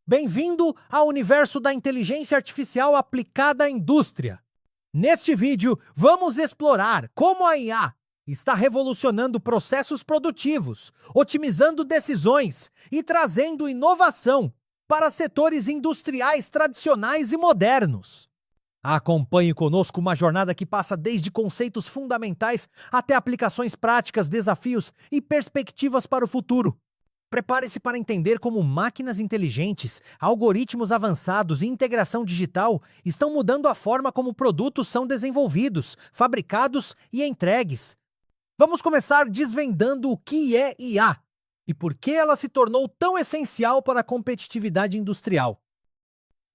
Bem-vindo ao universo da inteligência artificial aplicada à indústria. Neste vídeo, vamos explorar como a IA está revolucionando processos produtivos, otimizando decisões e trazendo inovação para setores industriais tradicionais e modernos. Acompanhe conosco uma jornada que passa desde conceitos fundamentais até aplicações práticas, desafios e perspectivas para o futuro. Prepare-se para entender como máquinas inteligentes, algoritmos avançados e integração digital estão mudando a forma como produtos são desenvolvidos, fabricados e entregues. Vamos começar desvendando o que é IA e por que ela se tornou tão essencial para a competitividade industrial.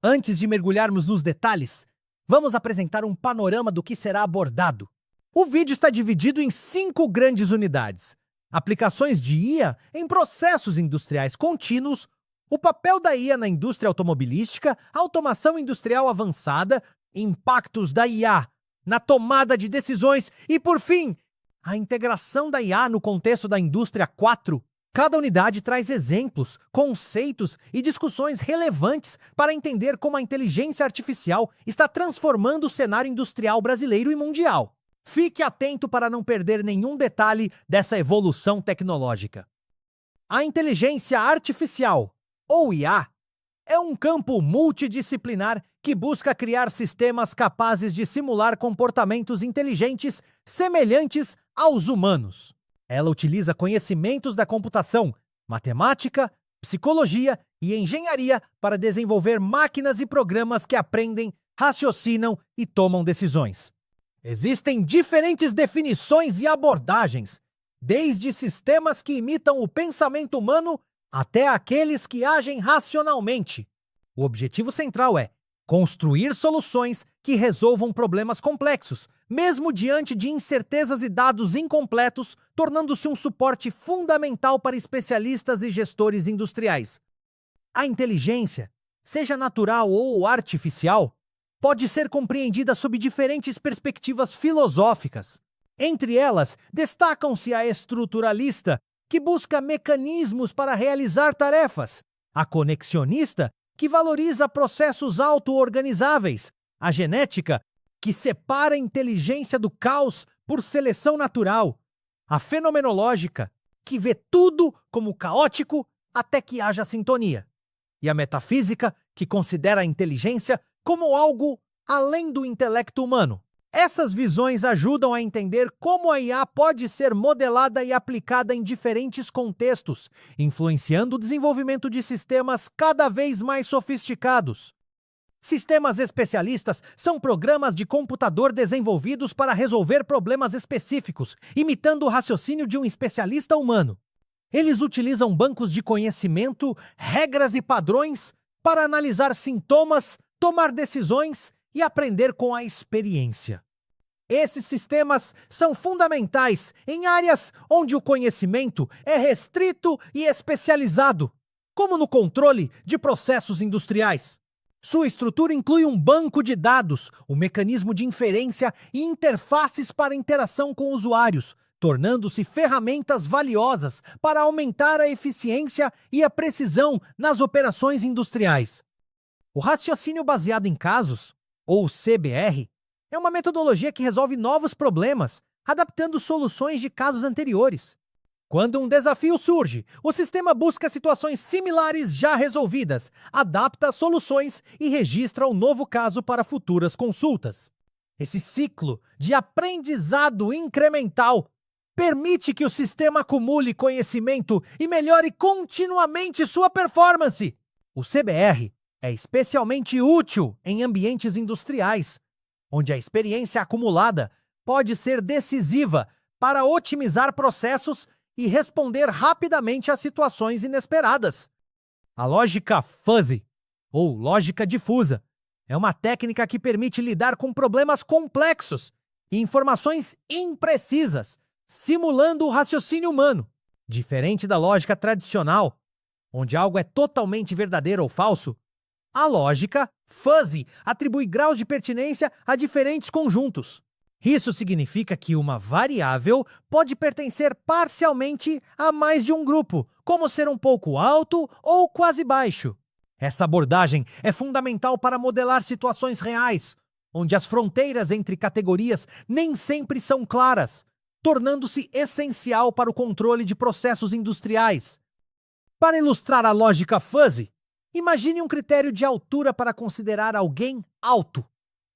Antes de mergulharmos nos detalhes, vamos apresentar um panorama do que será abordado. O vídeo está dividido em 5 grandes unidades. Aplicações de IA em processos industriais contínuos, o papel da IA na indústria automobilística, automação industrial avançada, impactos da IA na tomada de decisões e, por fim, a integração da IA no contexto da indústria 4. Cada unidade traz exemplos, conceitos e discussões relevantes para entender como a inteligência artificial está transformando o cenário industrial brasileiro e mundial. Fique atento para não perder nenhum detalhe dessa evolução tecnológica. A inteligência artificial, ou IA, é um campo multidisciplinar que busca criar sistemas capazes de simular comportamentos inteligentes semelhantes aos humanos. Ela utiliza conhecimentos da computação, matemática, psicologia e engenharia para desenvolver máquinas e programas que aprendem, raciocinam e tomam decisões. Existem diferentes definições e abordagens, desde sistemas que imitam o pensamento humano até aqueles que agem racionalmente. O objetivo central é construir soluções que resolvam problemas complexos, mesmo diante de incertezas e dados incompletos, tornando-se um suporte fundamental para especialistas e gestores industriais. A inteligência, seja natural ou artificial, pode ser compreendida sob diferentes perspectivas filosóficas. Entre elas, destacam-se a estruturalista, que busca mecanismos para realizar tarefas, a conexionista, que valoriza processos auto-organizáveis, a genética, que separa a inteligência do caos por seleção natural, a fenomenológica, que vê tudo como caótico até que haja sintonia, e a metafísica, que considera a inteligência como algo além do intelecto humano. Essas visões ajudam a entender como a IA pode ser modelada e aplicada em diferentes contextos, influenciando o desenvolvimento de sistemas cada vez mais sofisticados. Sistemas especialistas são programas de computador desenvolvidos para resolver problemas específicos, imitando o raciocínio de um especialista humano. Eles utilizam bancos de conhecimento, regras e padrões para analisar sintomas, tomar decisões e aprender com a experiência. Esses sistemas são fundamentais em áreas onde o conhecimento é restrito e especializado, como no controle de processos industriais. Sua estrutura inclui um banco de dados, um mecanismo de inferência e interfaces para interação com usuários, tornando-se ferramentas valiosas para aumentar a eficiência e a precisão nas operações industriais. O raciocínio baseado em casos, ou CBR, é uma metodologia que resolve novos problemas, adaptando soluções de casos anteriores. Quando um desafio surge, o sistema busca situações similares já resolvidas, adapta soluções e registra um novo caso para futuras consultas. Esse ciclo de aprendizado incremental permite que o sistema acumule conhecimento e melhore continuamente sua performance. O CBR é especialmente útil em ambientes industriais, onde a experiência acumulada pode ser decisiva para otimizar processos e responder rapidamente a situações inesperadas. A lógica fuzzy, ou lógica difusa, é uma técnica que permite lidar com problemas complexos e informações imprecisas, simulando o raciocínio humano. Diferente da lógica tradicional, onde algo é totalmente verdadeiro ou falso, a lógica fuzzy atribui graus de pertinência a diferentes conjuntos. Isso significa que uma variável pode pertencer parcialmente a mais de um grupo, como ser um pouco alto ou quase baixo. Essa abordagem é fundamental para modelar situações reais, onde as fronteiras entre categorias nem sempre são claras, tornando-se essencial para o controle de processos industriais. Para ilustrar a lógica fuzzy, imagine um critério de altura para considerar alguém alto.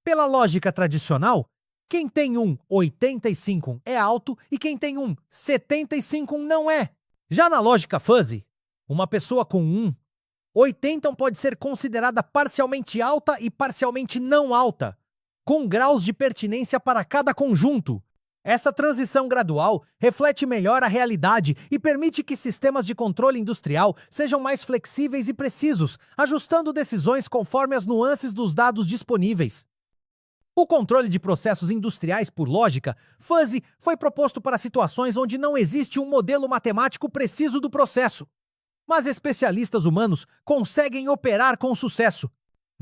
Pela lógica tradicional, quem tem um 85 é alto e quem tem um 75 não é. Já na lógica fuzzy, uma pessoa com 80 pode ser considerada parcialmente alta e parcialmente não alta, com graus de pertinência para cada conjunto. Essa transição gradual reflete melhor a realidade e permite que sistemas de controle industrial sejam mais flexíveis e precisos, ajustando decisões conforme as nuances dos dados disponíveis. O controle de processos industriais por lógica fuzzy foi proposto para situações onde não existe um modelo matemático preciso do processo, mas especialistas humanos conseguem operar com sucesso.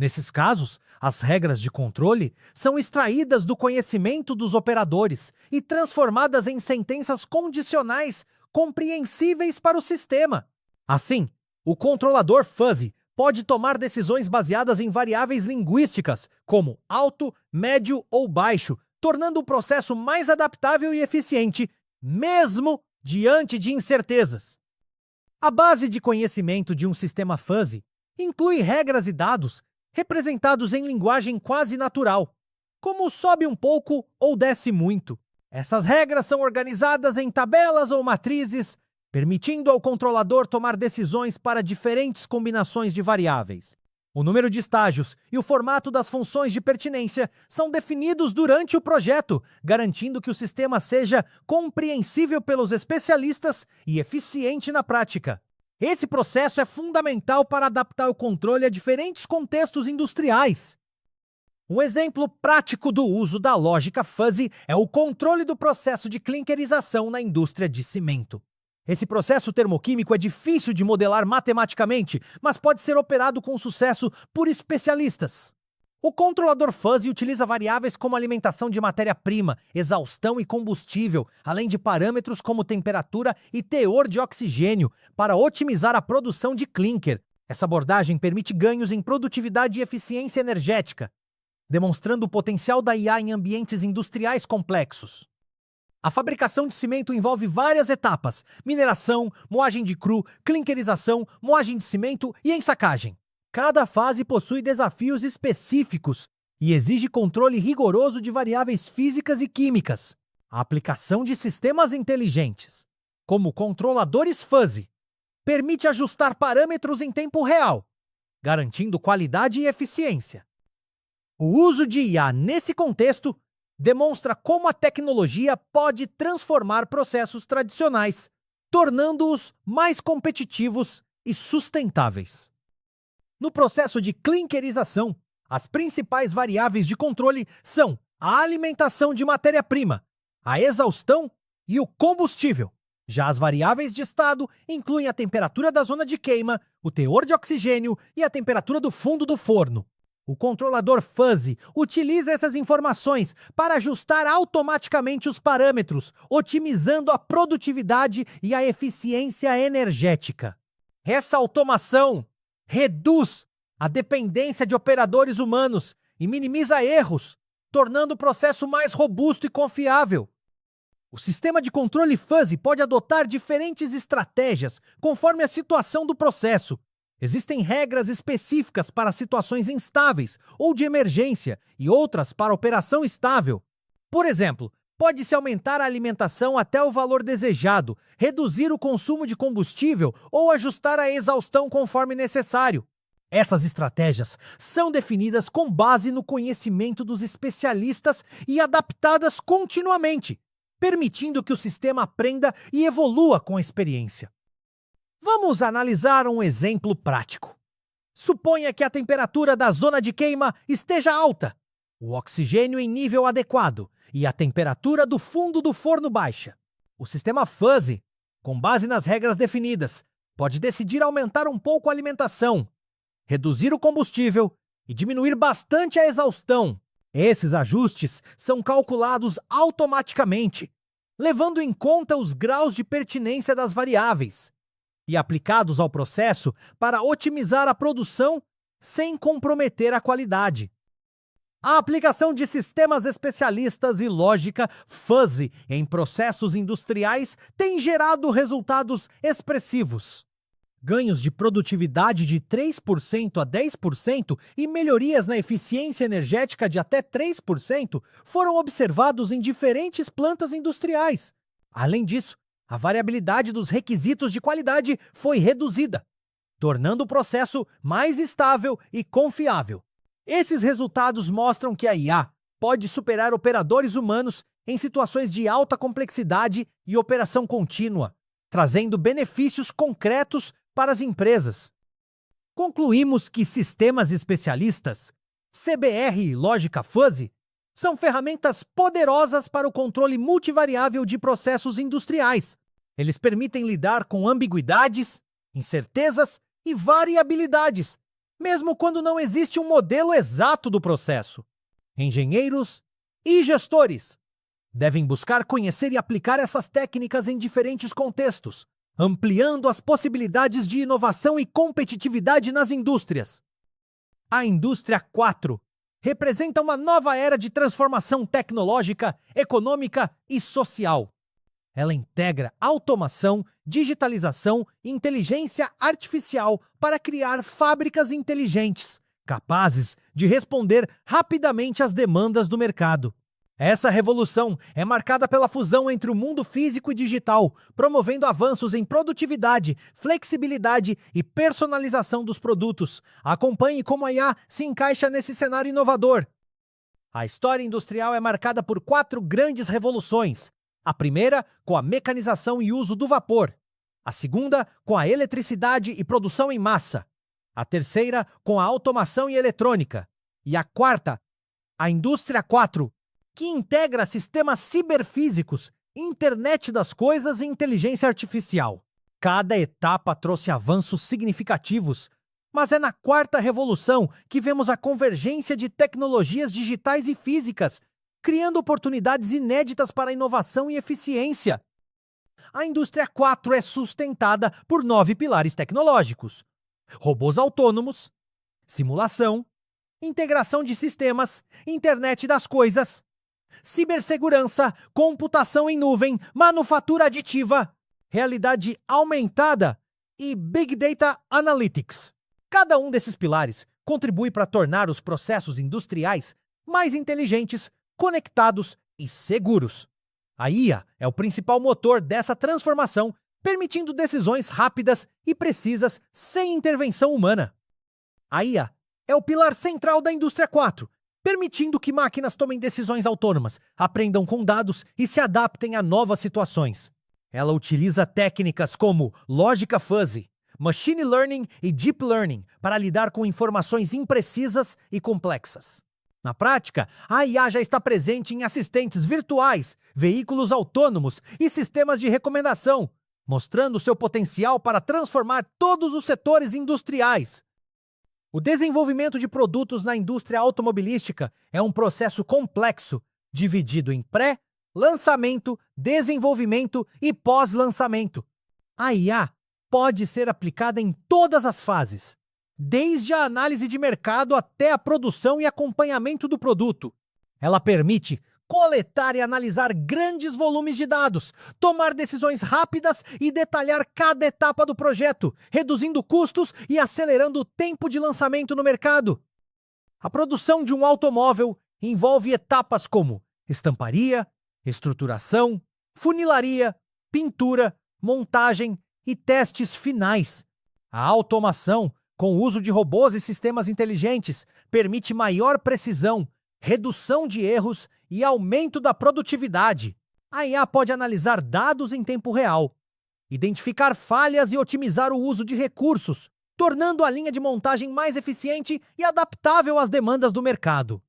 Nesses casos, as regras de controle são extraídas do conhecimento dos operadores e transformadas em sentenças condicionais compreensíveis para o sistema. Assim, o controlador fuzzy pode tomar decisões baseadas em variáveis linguísticas, como alto, médio ou baixo, tornando o processo mais adaptável e eficiente, mesmo diante de incertezas. A base de conhecimento de um sistema fuzzy inclui regras e dados representados em linguagem quase natural, como sobe um pouco ou desce muito. Essas regras são organizadas em tabelas ou matrizes, permitindo ao controlador tomar decisões para diferentes combinações de variáveis. O número de estágios e o formato das funções de pertinência são definidos durante o projeto, garantindo que o sistema seja compreensível pelos especialistas e eficiente na prática. Esse processo é fundamental para adaptar o controle a diferentes contextos industriais. Um exemplo prático do uso da lógica fuzzy é o controle do processo de clinkerização na indústria de cimento. Esse processo termoquímico é difícil de modelar matematicamente, mas pode ser operado com sucesso por especialistas. O controlador fuzzy utiliza variáveis como alimentação de matéria-prima, exaustão e combustível, além de parâmetros como temperatura e teor de oxigênio, para otimizar a produção de clinker. Essa abordagem permite ganhos em produtividade e eficiência energética, demonstrando o potencial da IA em ambientes industriais complexos. A fabricação de cimento envolve várias etapas: mineração, moagem de cru, clinkerização, moagem de cimento e ensacagem. Cada fase possui desafios específicos e exige controle rigoroso de variáveis físicas e químicas. A aplicação de sistemas inteligentes, como controladores fuzzy, permite ajustar parâmetros em tempo real, garantindo qualidade e eficiência. O uso de IA nesse contexto demonstra como a tecnologia pode transformar processos tradicionais, tornando-os mais competitivos e sustentáveis. No processo de clinkerização, as principais variáveis de controle são a alimentação de matéria-prima, a exaustão e o combustível. Já as variáveis de estado incluem a temperatura da zona de queima, o teor de oxigênio e a temperatura do fundo do forno. O controlador fuzzy utiliza essas informações para ajustar automaticamente os parâmetros, otimizando a produtividade e a eficiência energética. Essa automação reduz a dependência de operadores humanos e minimiza erros, tornando o processo mais robusto e confiável. O sistema de controle fuzzy pode adotar diferentes estratégias conforme a situação do processo. Existem regras específicas para situações instáveis ou de emergência e outras para operação estável. Por exemplo, pode-se aumentar a alimentação até o valor desejado, reduzir o consumo de combustível ou ajustar a exaustão conforme necessário. Essas estratégias são definidas com base no conhecimento dos especialistas e adaptadas continuamente, permitindo que o sistema aprenda e evolua com a experiência. Vamos analisar um exemplo prático. Suponha que a temperatura da zona de queima esteja alta, o oxigênio em nível adequado e a temperatura do fundo do forno baixa. O sistema fuzzy, com base nas regras definidas, pode decidir aumentar um pouco a alimentação, reduzir o combustível e diminuir bastante a exaustão. Esses ajustes são calculados automaticamente, levando em conta os graus de pertinência das variáveis. e aplicados ao processo para otimizar a produção sem comprometer a qualidade. A aplicação de sistemas especialistas e lógica fuzzy em processos industriais tem gerado resultados expressivos. Ganhos de produtividade de 3% a 10% e melhorias na eficiência energética de até 3% foram observados em diferentes plantas industriais. Além disso, a variabilidade dos requisitos de qualidade foi reduzida, tornando o processo mais estável e confiável. Esses resultados mostram que a IA pode superar operadores humanos em situações de alta complexidade e operação contínua, trazendo benefícios concretos para as empresas. Concluímos que sistemas especialistas, CBR e lógica fuzzy, são ferramentas poderosas para o controle multivariável de processos industriais. Eles permitem lidar com ambiguidades, incertezas e variabilidades, mesmo quando não existe um modelo exato do processo. Engenheiros e gestores devem buscar conhecer e aplicar essas técnicas em diferentes contextos, ampliando as possibilidades de inovação e competitividade nas indústrias. A Indústria 4 representa uma nova era de transformação tecnológica, econômica e social. Ela integra automação, digitalização e inteligência artificial para criar fábricas inteligentes, capazes de responder rapidamente às demandas do mercado. Essa revolução é marcada pela fusão entre o mundo físico e digital, promovendo avanços em produtividade, flexibilidade e personalização dos produtos. Acompanhe como a IA se encaixa nesse cenário inovador. A história industrial é marcada por 4 grandes revoluções. A primeira, com a mecanização e uso do vapor. A segunda, com a eletricidade e produção em massa. A terceira, com a automação e eletrônica. E a quarta, a Indústria 4, que integra sistemas ciberfísicos, internet das coisas e inteligência artificial. Cada etapa trouxe avanços significativos, mas é na quarta revolução que vemos a convergência de tecnologias digitais e físicas, criando oportunidades inéditas para inovação e eficiência. A Indústria 4 é sustentada por 9 pilares tecnológicos: robôs autônomos, simulação, integração de sistemas, internet das coisas, cibersegurança, computação em nuvem, manufatura aditiva, realidade aumentada e Big Data Analytics. Cada um desses pilares contribui para tornar os processos industriais mais inteligentes, conectados e seguros. A IA é o principal motor dessa transformação, permitindo decisões rápidas e precisas sem intervenção humana. A IA é o pilar central da Indústria 4, permitindo que máquinas tomem decisões autônomas, aprendam com dados e se adaptem a novas situações. Ela utiliza técnicas como lógica fuzzy, machine learning e deep learning para lidar com informações imprecisas e complexas. Na prática, a IA já está presente em assistentes virtuais, veículos autônomos e sistemas de recomendação, mostrando seu potencial para transformar todos os setores industriais. O desenvolvimento de produtos na indústria automobilística é um processo complexo, dividido em pré, lançamento, desenvolvimento e pós-lançamento. A IA pode ser aplicada em todas as fases, desde a análise de mercado até a produção e acompanhamento do produto. Ela permite coletar e analisar grandes volumes de dados, tomar decisões rápidas e detalhar cada etapa do projeto, reduzindo custos e acelerando o tempo de lançamento no mercado. A produção de um automóvel envolve etapas como estamparia, estruturação, funilaria, pintura, montagem e testes finais. A automação, com o uso de robôs e sistemas inteligentes, permite maior precisão, redução de erros e aumento da produtividade. A IA pode analisar dados em tempo real, identificar falhas e otimizar o uso de recursos, tornando a linha de montagem mais eficiente e adaptável às demandas do mercado.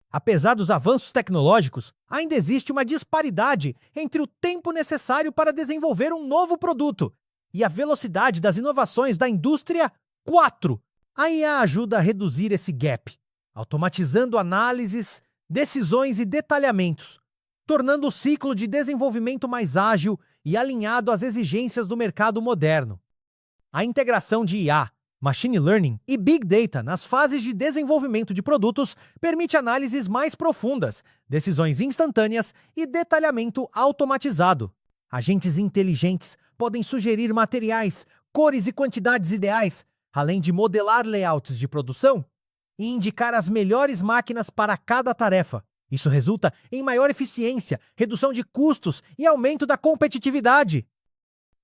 Apesar dos avanços tecnológicos, ainda existe uma disparidade entre o tempo necessário para desenvolver um novo produto e a velocidade das inovações da Indústria 4. A IA ajuda a reduzir esse gap, automatizando análises, decisões e detalhamentos, tornando o ciclo de desenvolvimento mais ágil e alinhado às exigências do mercado moderno. A integração de IA, Machine Learning e Big Data nas fases de desenvolvimento de produtos permite análises mais profundas, decisões instantâneas e detalhamento automatizado. Agentes inteligentes podem sugerir materiais, cores e quantidades ideais, além de modelar layouts de produção e indicar as melhores máquinas para cada tarefa. Isso resulta em maior eficiência, redução de custos e aumento da competitividade.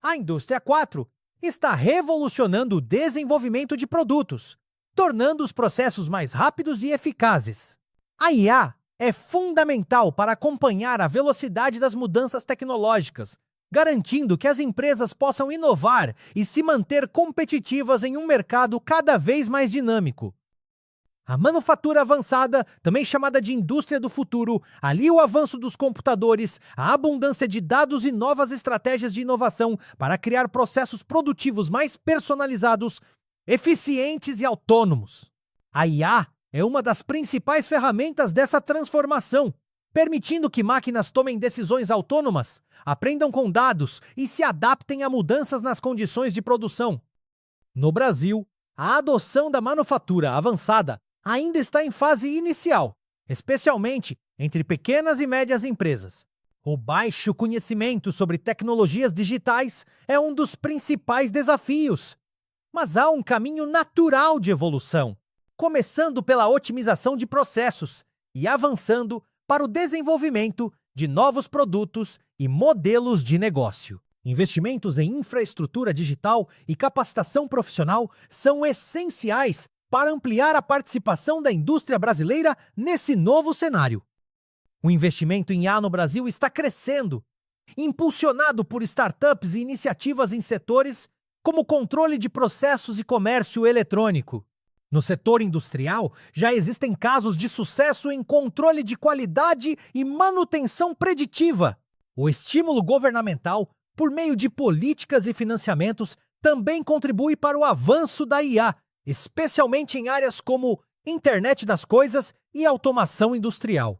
A indústria 4 está revolucionando o desenvolvimento de produtos, tornando os processos mais rápidos e eficazes. A IA é fundamental para acompanhar a velocidade das mudanças tecnológicas, garantindo que as empresas possam inovar e se manter competitivas em um mercado cada vez mais dinâmico. A manufatura avançada, também chamada de indústria do futuro, alia o avanço dos computadores, a abundância de dados e novas estratégias de inovação para criar processos produtivos mais personalizados, eficientes e autônomos. A IA é uma das principais ferramentas dessa transformação, permitindo que máquinas tomem decisões autônomas, aprendam com dados e se adaptem a mudanças nas condições de produção. No Brasil, a adoção da manufatura avançada ainda está em fase inicial, especialmente entre pequenas e médias empresas. O baixo conhecimento sobre tecnologias digitais é um dos principais desafios, mas há um caminho natural de evolução, começando pela otimização de processos e avançando para o desenvolvimento de novos produtos e modelos de negócio. Investimentos em infraestrutura digital e capacitação profissional são essenciais para ampliar a participação da indústria brasileira nesse novo cenário. O investimento em IA no Brasil está crescendo, impulsionado por startups e iniciativas em setores como controle de processos e comércio eletrônico. No setor industrial, já existem casos de sucesso em controle de qualidade e manutenção preditiva. O estímulo governamental, por meio de políticas e financiamentos, também contribui para o avanço da IA, especialmente em áreas como internet das coisas e automação industrial.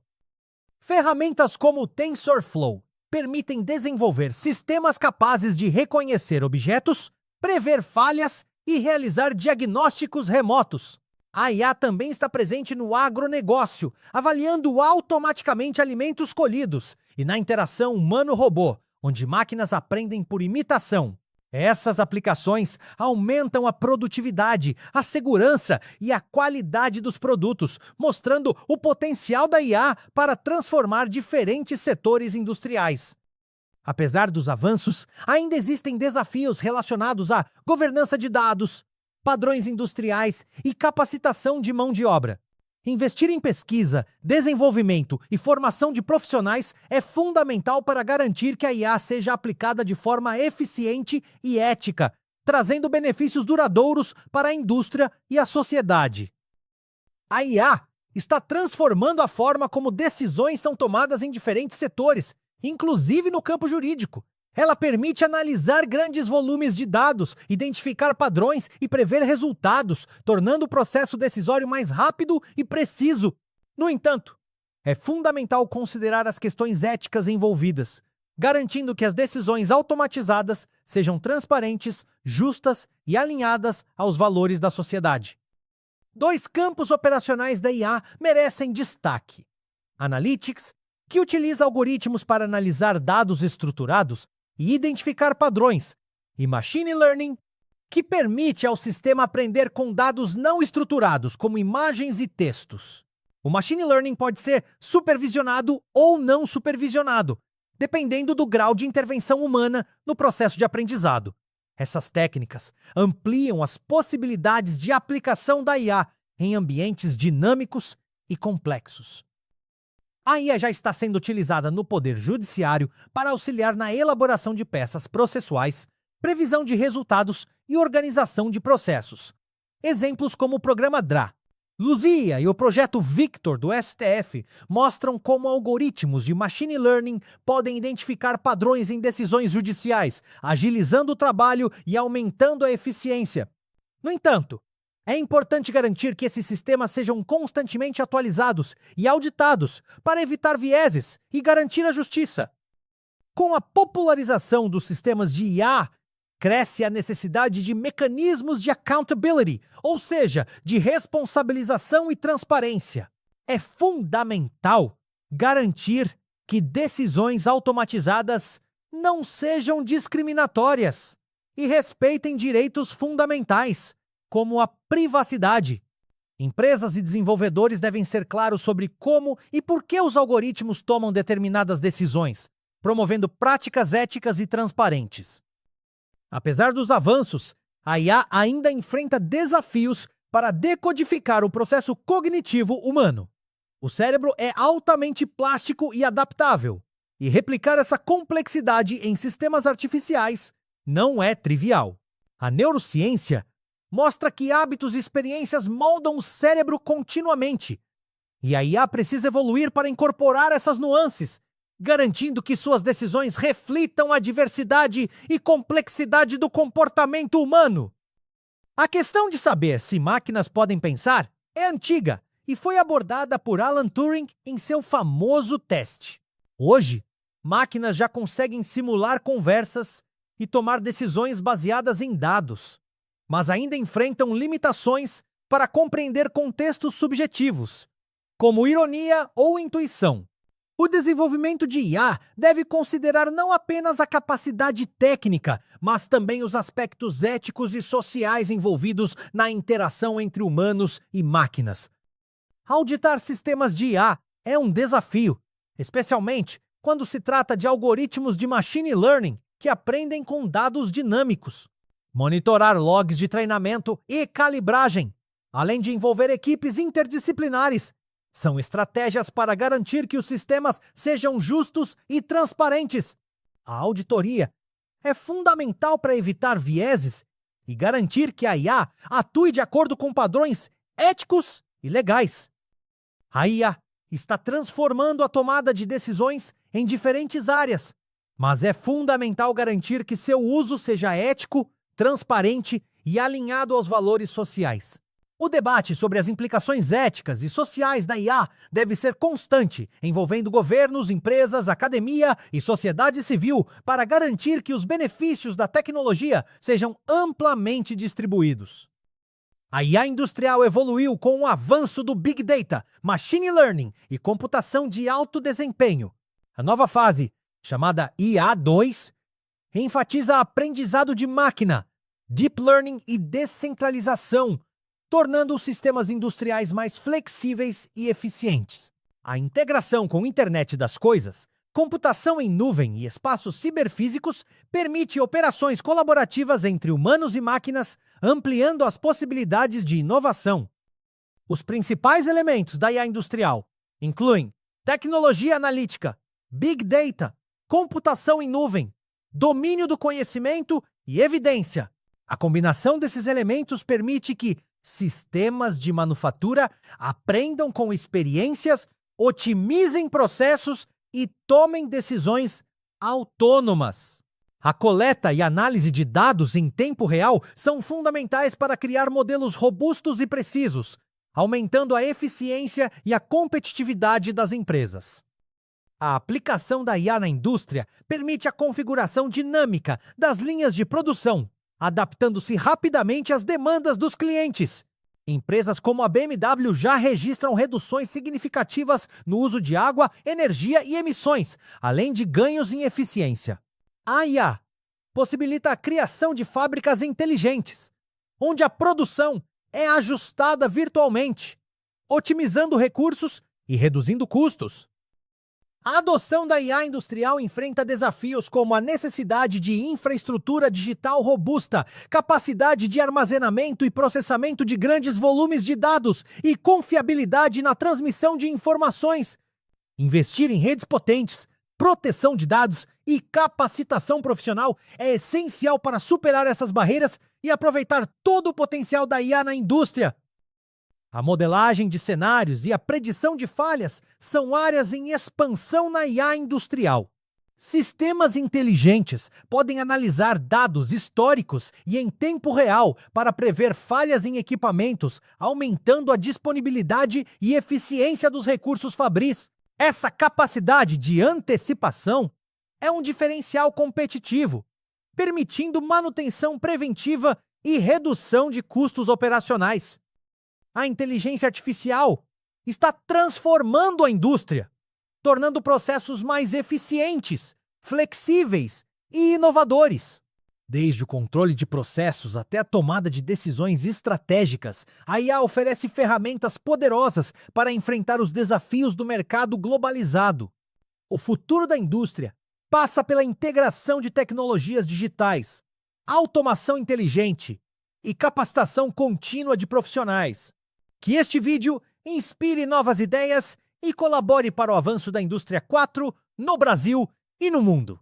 Ferramentas como o TensorFlow permitem desenvolver sistemas capazes de reconhecer objetos, prever falhas e realizar diagnósticos remotos. A IA também está presente no agronegócio, avaliando automaticamente alimentos colhidos, e na interação humano-robô, onde máquinas aprendem por imitação. Essas aplicações aumentam a produtividade, a segurança e a qualidade dos produtos, mostrando o potencial da IA para transformar diferentes setores industriais. Apesar dos avanços, ainda existem desafios relacionados à governança de dados, padrões industriais e capacitação de mão de obra. Investir em pesquisa, desenvolvimento e formação de profissionais é fundamental para garantir que a IA seja aplicada de forma eficiente e ética, trazendo benefícios duradouros para a indústria e a sociedade. A IA está transformando a forma como decisões são tomadas em diferentes setores, inclusive no campo jurídico. Ela permite analisar grandes volumes de dados, identificar padrões e prever resultados, tornando o processo decisório mais rápido e preciso. No entanto, é fundamental considerar as questões éticas envolvidas, garantindo que as decisões automatizadas sejam transparentes, justas e alinhadas aos valores da sociedade. 2 campos operacionais da IA merecem destaque: Analytics, que utiliza algoritmos para analisar dados estruturados e identificar padrões, e Machine Learning, que permite ao sistema aprender com dados não estruturados, como imagens e textos. O Machine Learning pode ser supervisionado ou não supervisionado, dependendo do grau de intervenção humana no processo de aprendizado. Essas técnicas ampliam as possibilidades de aplicação da IA em ambientes dinâmicos e complexos. A IA já está sendo utilizada no Poder Judiciário para auxiliar na elaboração de peças processuais, previsão de resultados e organização de processos. Exemplos como o programa DRA, Luzia e o projeto Victor do STF mostram como algoritmos de Machine Learning podem identificar padrões em decisões judiciais, agilizando o trabalho e aumentando a eficiência. No entanto, é importante garantir que esses sistemas sejam constantemente atualizados e auditados para evitar vieses e garantir a justiça. Com a popularização dos sistemas de IA cresce a necessidade de mecanismos de accountability, ou seja, de responsabilização e transparência. É fundamental garantir que decisões automatizadas não sejam discriminatórias e respeitem direitos fundamentais, como a privacidade. Empresas e desenvolvedores devem ser claros sobre como e por que os algoritmos tomam determinadas decisões, promovendo práticas éticas e transparentes. Apesar dos avanços, a IA ainda enfrenta desafios para decodificar o processo cognitivo humano. O cérebro é altamente plástico e adaptável, e replicar essa complexidade em sistemas artificiais não é trivial. A neurociência mostra que hábitos e experiências moldam o cérebro continuamente, e a IA precisa evoluir para incorporar essas nuances, garantindo que suas decisões reflitam a diversidade e complexidade do comportamento humano. A questão de saber se máquinas podem pensar é antiga e foi abordada por Alan Turing em seu famoso teste. Hoje, máquinas já conseguem simular conversas e tomar decisões baseadas em dados, mas ainda enfrentam limitações para compreender contextos subjetivos, como ironia ou intuição. O desenvolvimento de IA deve considerar não apenas a capacidade técnica, mas também os aspectos éticos e sociais envolvidos na interação entre humanos e máquinas. Auditar sistemas de IA é um desafio, especialmente quando se trata de algoritmos de machine learning que aprendem com dados dinâmicos. Monitorar logs de treinamento e calibragem, além de envolver equipes interdisciplinares, são estratégias para garantir que os sistemas sejam justos e transparentes. A auditoria é fundamental para evitar vieses e garantir que a IA atue de acordo com padrões éticos e legais. A IA está transformando a tomada de decisões em diferentes áreas, mas é fundamental garantir que seu uso seja ético, transparente e alinhado aos valores sociais. O debate sobre as implicações éticas e sociais da IA deve ser constante, envolvendo governos, empresas, academia e sociedade civil, para garantir que os benefícios da tecnologia sejam amplamente distribuídos. A IA industrial evoluiu com o avanço do Big Data, Machine Learning e computação de alto desempenho. A nova fase, chamada IA2, enfatiza aprendizado de máquina, Deep Learning e descentralização, tornando os sistemas industriais mais flexíveis e eficientes. A integração com a Internet das Coisas, computação em nuvem e espaços ciberfísicos permite operações colaborativas entre humanos e máquinas, ampliando as possibilidades de inovação. Os principais elementos da IA industrial incluem tecnologia analítica, Big Data, computação em nuvem, domínio do conhecimento e evidência. A combinação desses elementos permite que sistemas de manufatura aprendam com experiências, otimizem processos e tomem decisões autônomas. A coleta e análise de dados em tempo real são fundamentais para criar modelos robustos e precisos, aumentando a eficiência e a competitividade das empresas. A aplicação da IA na indústria permite a configuração dinâmica das linhas de produção, adaptando-se rapidamente às demandas dos clientes. Empresas como a BMW já registram reduções significativas no uso de água, energia e emissões, além de ganhos em eficiência. A IA possibilita a criação de fábricas inteligentes, onde a produção é ajustada virtualmente, otimizando recursos e reduzindo custos. A adoção da IA industrial enfrenta desafios como a necessidade de infraestrutura digital robusta, capacidade de armazenamento e processamento de grandes volumes de dados e confiabilidade na transmissão de informações. Investir em redes potentes, proteção de dados e capacitação profissional é essencial para superar essas barreiras e aproveitar todo o potencial da IA na indústria. A modelagem de cenários e a predição de falhas são áreas em expansão na IA industrial. Sistemas inteligentes podem analisar dados históricos e em tempo real para prever falhas em equipamentos, aumentando a disponibilidade e eficiência dos recursos fabris. Essa capacidade de antecipação é um diferencial competitivo, permitindo manutenção preventiva e redução de custos operacionais. A inteligência artificial está transformando a indústria, tornando processos mais eficientes, flexíveis e inovadores. Desde o controle de processos até a tomada de decisões estratégicas, a IA oferece ferramentas poderosas para enfrentar os desafios do mercado globalizado. O futuro da indústria passa pela integração de tecnologias digitais, automação inteligente e capacitação contínua de profissionais. Que este vídeo inspire novas ideias e colabore para o avanço da indústria 4 no Brasil e no mundo.